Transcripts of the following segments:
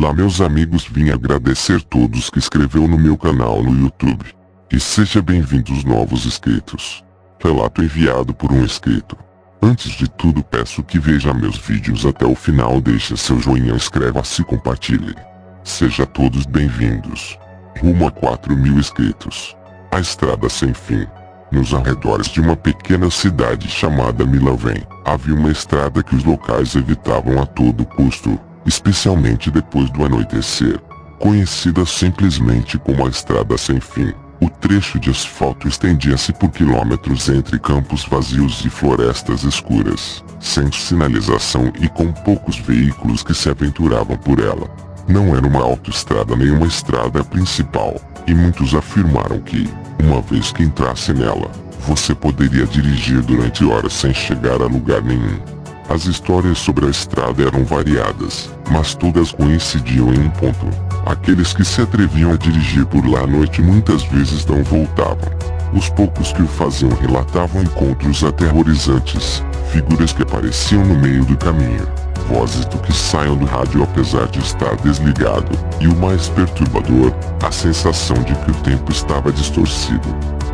Olá meus amigos, vim agradecer todos que inscreveu no meu canal no YouTube. E seja bem-vindos novos inscritos. Relato enviado por um inscrito. Antes de tudo peço que veja meus vídeos até o final, deixe seu joinha, inscreva-se e compartilhe. Seja todos bem-vindos. Rumo a 4.000 inscritos. A estrada sem fim. Nos arredores de uma pequena cidade chamada Milavém, havia uma estrada que os locais evitavam a todo custo, especialmente depois do anoitecer. Conhecida simplesmente como a Estrada Sem Fim, o trecho de asfalto estendia-se por quilômetros entre campos vazios e florestas escuras, sem sinalização e com poucos veículos que se aventuravam por ela. Não era uma autoestrada nem uma estrada principal, e muitos afirmaram que, uma vez que entrasse nela, você poderia dirigir durante horas sem chegar a lugar nenhum. As histórias sobre a estrada eram variadas, mas todas coincidiam em um ponto. Aqueles que se atreviam a dirigir por lá à noite muitas vezes não voltavam. Os poucos que o faziam relatavam encontros aterrorizantes, figuras que apareciam no meio do caminho, vozes do que saiam do rádio apesar de estar desligado, e o mais perturbador, a sensação de que o tempo estava distorcido.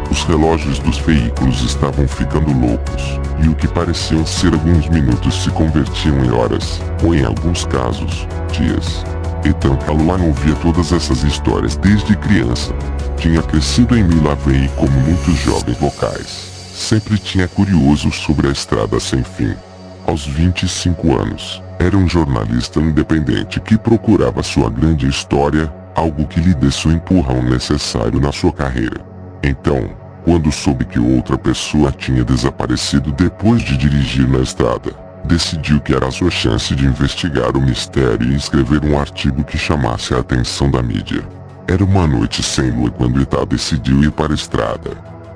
Os relógios dos veículos estavam ficando loucos, e o que pareciam ser alguns minutos se convertiam em horas, ou em alguns casos, dias. Então Caluan ouvia todas essas histórias desde criança. Tinha crescido em Milavém e, como muitos jovens locais, sempre tinha curioso sobre a Estrada Sem Fim. Aos 25 anos, era um jornalista independente que procurava sua grande história, algo que lhe desse o empurrão necessário na sua carreira. Então, quando soube que outra pessoa tinha desaparecido depois de dirigir na estrada, decidiu que era a sua chance de investigar o mistério e escrever um artigo que chamasse a atenção da mídia. Era uma noite sem lua quando Itá decidiu ir para a estrada.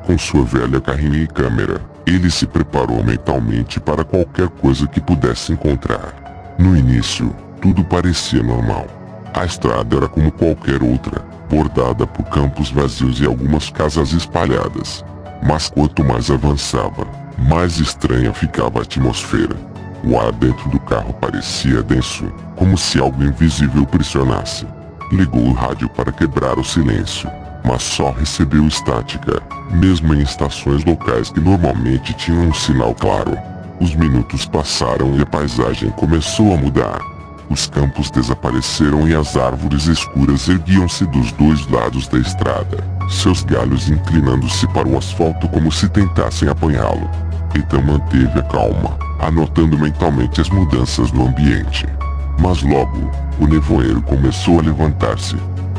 Com sua velha carrinha e câmera, ele se preparou mentalmente para qualquer coisa que pudesse encontrar. No início, tudo parecia normal. A estrada era como qualquer outra, bordada por campos vazios e algumas casas espalhadas. Mas quanto mais avançava, mais estranha ficava a atmosfera. O ar dentro do carro parecia denso, como se algo invisível pressionasse. Ligou o rádio para quebrar o silêncio, mas só recebeu estática, mesmo em estações locais que normalmente tinham um sinal claro. Os minutos passaram e a paisagem começou a mudar. Os campos desapareceram e as árvores escuras erguiam-se dos dois lados da estrada, seus galhos inclinando-se para o asfalto como se tentassem apanhá-lo. Então manteve a calma, anotando mentalmente as mudanças no ambiente. Mas logo, o nevoeiro começou a levantar-se.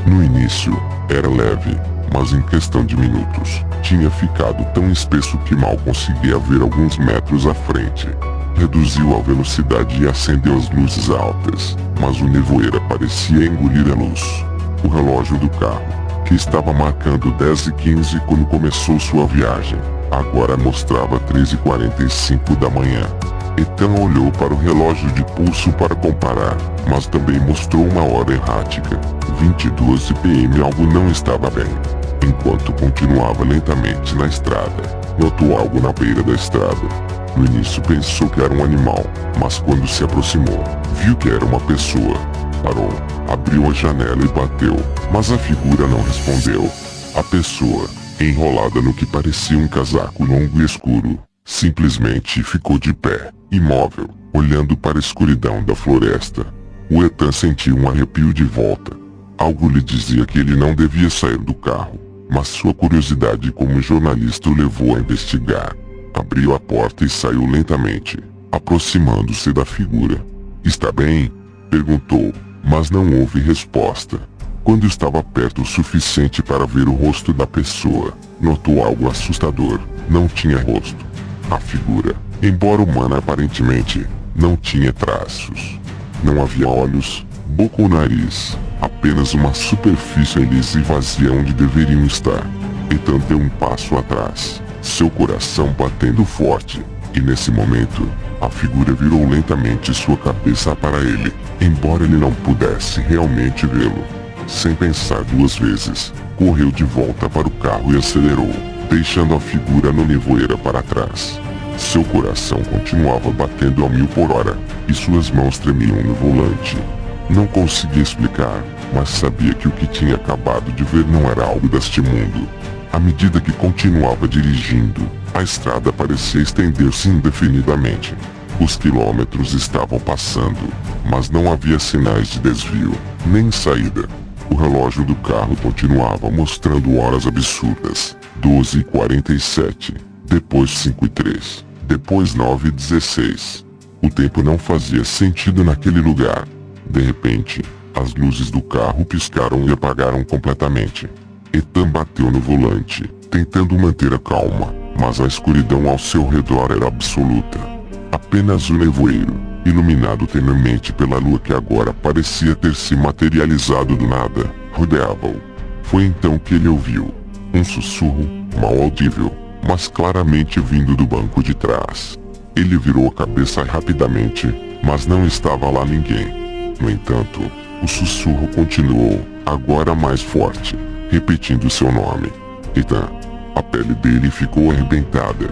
No início, era leve, mas em questão de minutos, tinha ficado tão espesso que mal conseguia ver alguns metros à frente. Reduziu a velocidade e acendeu as luzes altas, mas o nevoeiro parecia engolir a luz. O relógio do carro, que estava marcando 10h15 quando começou sua viagem, agora mostrava 3h45 da manhã. Ethan olhou para o relógio de pulso para comparar, mas também mostrou uma hora errática. 22 p.m. Algo não estava bem. Enquanto continuava lentamente na estrada, notou algo na beira da estrada. No início pensou que era um animal, mas quando se aproximou, viu que era uma pessoa. Parou, abriu a janela e bateu, mas a figura não respondeu. A pessoa, enrolada no que parecia um casaco longo e escuro, simplesmente ficou de pé, imóvel, olhando para a escuridão da floresta. O Ethan sentiu um arrepio de volta. Algo lhe dizia que ele não devia sair do carro, mas sua curiosidade como jornalista o levou a investigar. Abriu a porta e saiu lentamente, aproximando-se da figura. "Está bem?" perguntou, mas não houve resposta. Quando estava perto o suficiente para ver o rosto da pessoa, notou algo assustador. Não tinha rosto. A figura, embora humana aparentemente, não tinha traços. Não havia olhos, boca ou nariz, apenas uma superfície lisa e vazia onde deveriam estar. Ethan deu um passo atrás, seu coração batendo forte, e nesse momento, a figura virou lentamente sua cabeça para ele, embora ele não pudesse realmente vê-lo. Sem pensar duas vezes, correu de volta para o carro e acelerou, deixando a figura no nevoeiro para trás. Seu coração continuava batendo a 1000 por hora, e suas mãos tremiam no volante. Não conseguia explicar, mas sabia que o que tinha acabado de ver não era algo deste mundo. À medida que continuava dirigindo, a estrada parecia estender-se indefinidamente. Os quilômetros estavam passando, mas não havia sinais de desvio, nem saída. O relógio do carro continuava mostrando horas absurdas. 12h47, depois 5h03, depois 9h16. O tempo não fazia sentido naquele lugar. De repente, as luzes do carro piscaram e apagaram completamente. Ethan bateu no volante, tentando manter a calma, mas a escuridão ao seu redor era absoluta. Apenas o nevoeiro, iluminado tenuemente pela lua que agora parecia ter se materializado do nada, rodeava-o. Foi então que ele ouviu um sussurro, mal audível, mas claramente vindo do banco de trás. Ele virou a cabeça rapidamente, mas não estava lá ninguém. No entanto, o sussurro continuou, agora mais forte, repetindo seu nome. Ethan. A pele dele ficou arrebentada.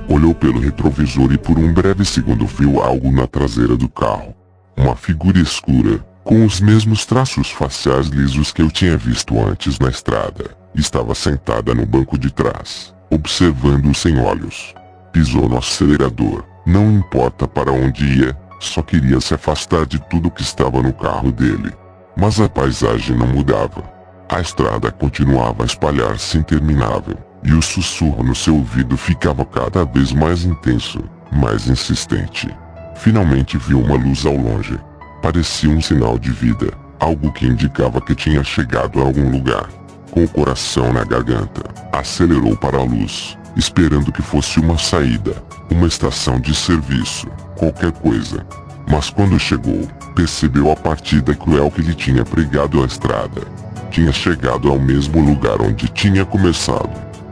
Olhou pelo retrovisor e por um breve segundo viu algo na traseira do carro. Uma figura escura, com os mesmos traços faciais lisos que eu tinha visto antes na estrada. Estava sentada no banco de trás, observando-o sem olhos. Pisou no acelerador. Não importa para onde ia, só queria se afastar de tudo que estava no carro dele. Mas a paisagem não mudava. A estrada continuava a espalhar-se interminável, e o sussurro no seu ouvido ficava cada vez mais intenso, mais insistente. Finalmente viu uma luz ao longe. Parecia um sinal de vida, algo que indicava que tinha chegado a algum lugar. Com o coração na garganta, acelerou para a luz, esperando que fosse uma saída, uma estação de serviço, qualquer coisa. Mas quando chegou, percebeu a partida cruel que lhe tinha pregado a estrada. Tinha chegado ao mesmo lugar onde tinha começado.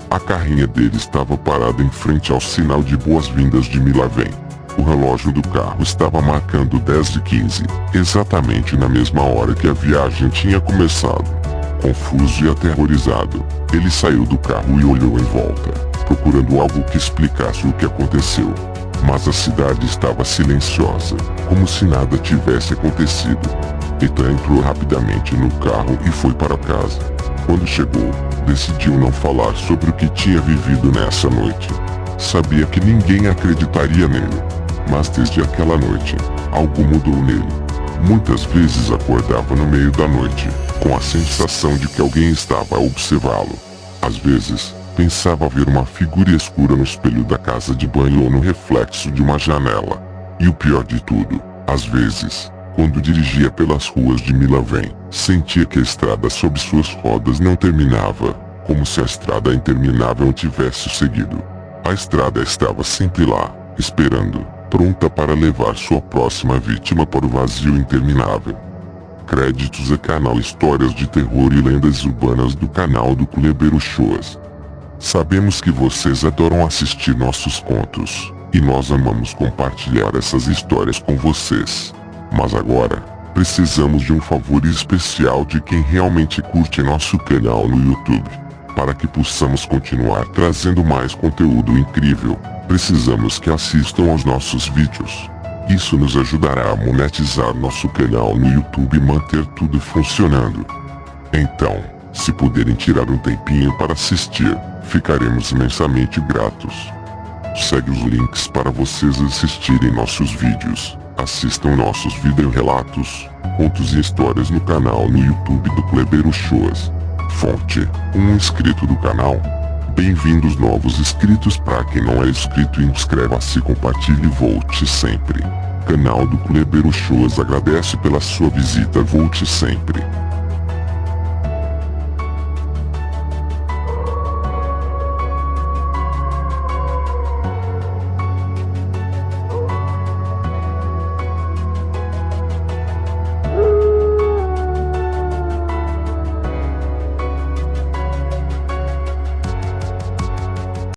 A carrinha dele estava parada em frente ao sinal de boas-vindas de Milavem. O relógio do carro estava marcando 10h15, exatamente na mesma hora que a viagem tinha começado. Confuso e aterrorizado, ele saiu do carro e olhou em volta, procurando algo que explicasse o que aconteceu. Mas a cidade estava silenciosa, como se nada tivesse acontecido. Ethan entrou rapidamente no carro e foi para casa. Quando chegou, decidiu não falar sobre o que tinha vivido nessa noite. Sabia que ninguém acreditaria nele, mas desde aquela noite, algo mudou nele. Muitas vezes acordava no meio da noite, com a sensação de que alguém estava a observá-lo. Às vezes, pensava ver uma figura escura no espelho da casa de banho ou no reflexo de uma janela. E o pior de tudo, às vezes, quando dirigia pelas ruas de Milavem, sentia que a estrada sob suas rodas não terminava, como se a estrada interminável tivesse o seguido. A estrada estava sempre lá, esperando, pronta para levar sua próxima vítima para o vazio interminável. Créditos a canal Histórias de Terror e Lendas Urbanas do canal do Kleber Shows. Sabemos que vocês adoram assistir nossos contos, e nós amamos compartilhar essas histórias com vocês. Mas agora, precisamos de um favor especial de quem realmente curte nosso canal no YouTube. Para que possamos continuar trazendo mais conteúdo incrível, precisamos que assistam aos nossos vídeos. Isso nos ajudará a monetizar nosso canal no YouTube e manter tudo funcionando. Então, se puderem tirar um tempinho para assistir, ficaremos imensamente gratos. Segue os links para vocês assistirem nossos vídeos. Assistam nossos vídeo-relatos, contos e histórias no canal no YouTube do Kleber Shows. Fonte: um inscrito do canal. Bem-vindos novos inscritos. Para quem não é inscrito, inscreva-se, compartilhe e volte sempre. Canal do Kleber Shows agradece pela sua visita. Volte sempre.